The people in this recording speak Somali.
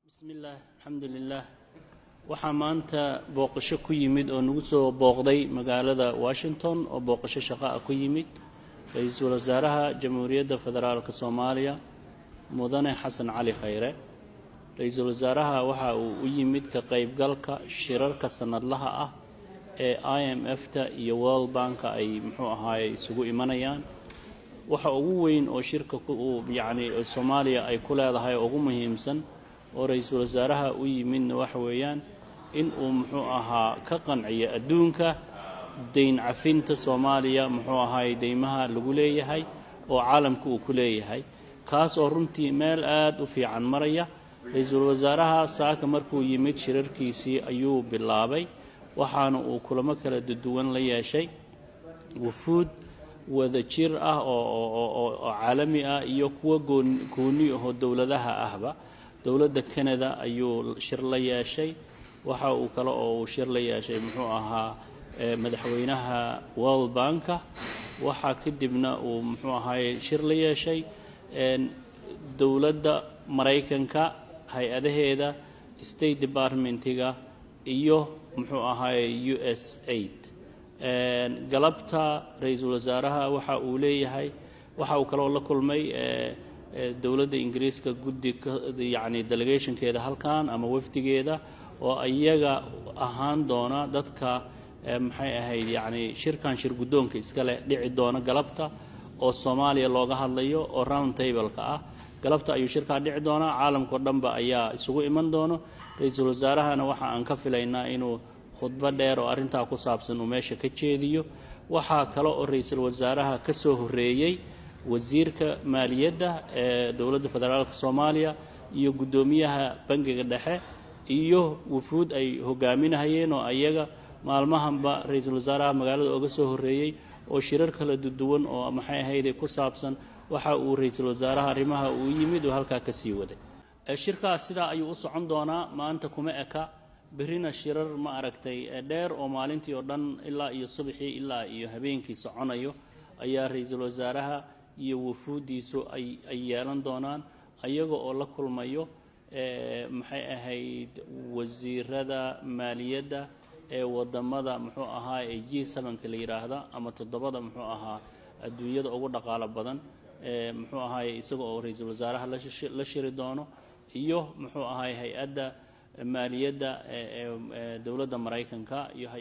بسم الله الحمد لله waxaa maanta booqasho ku yimid oo nagu soo booqday magaalada Washington oo booqasho shaqo ah ku yimid ra'iisul wasaaraha Jamhuuriyadda Federaalka Soomaaliya Mudane Xasan Cali Khayre ra'iisul wasaaraha waxa uu u yimid ka qaybgalka shirarka sanadlaha ah ee IMF-ta iyo World Bank ay isugu imanayaan waxa ugu weyn oo shirka Soomaaliya ay ku leedahay ugu muhiimsan oo ra'iisul wasaaraha u yimid waxa weeyaan in uu ka qanciyo adduunka deyn cafinta Soomaaliya deymaha lagu leeyahay oo caalamku uu ku leeyahay kaas oo runtii meel aad u fiican maraya ra'iisul wasaaraha saaka markuu yimid shirarkiisii ayuu bilaabay waxaana uu kulamo kala duwan la yeeshay wufuud wada jir ah oo caalami ah iyo kuwa gooni ah oo dawladaha ahba dawladda Canada ayuu shir la yeeshay waxa uu kale oo shir la yeeshay madaxweynaha World Bank waxa kadibna uu shir la yeeshay dawladda Mareykanka hay'adaheeda State Department-ga iyo USAID galabta ra'iisul wasaaraha waxa uu leeyahay waxa uu kale oo la kulmay dawladda Ingiriiska delegationkeeda halkan ama wafdigeeda oo ayaga ahaan doona dadka shirkan shir gudoonka iska leh dhici doona galabta oo Soomaaliya looga hadlayo oo round table-ka ah galabta ayuu shirka dhici doona caalamka dhanba ayaa isugu iman doono ra'iisul wasaarahana waxa aan ka filaynaa inuu khudbad dheer oo arinta ku saabsan uu meesha ka jeediyo waxa kale oo ra'iisul wasaaraha ka soo horeeyay wasiirka maaliyadda ee dawladda federaalka Soomaaliya iyo gudoomiyaha bangiga dhexe iyo wufuud ay hogaaminayeen oo ayaga maalmahanba ra'iisul wasaaraha magaalada uga soo horeeyay oo shirar kala duwan oo ku saabsan waxa uu ra'iisul wasaaraha arrimaha uu yimid oo halka ka sii waday shirkaas sida ayuu u socon doonaa maanta kuma eka berina shirar dheer oo maalintii oo dhan ilaa iyo subaxii ilaa iyo habeenkii soconayo ayaa ra'iisul wasaaraha iyo wufuudiisu ay yeelan doonaan ayaga oo la kulmayo wasiirada maaliyadda ee wadamada G7-ka la yiraahdo ama toddobada adduunyada ugu dhaqaale badan isagoo oo ra'iisul wasaaraha la shiri doono iyo hay'adda maaliyadda ee dawladda Mareykanka iyo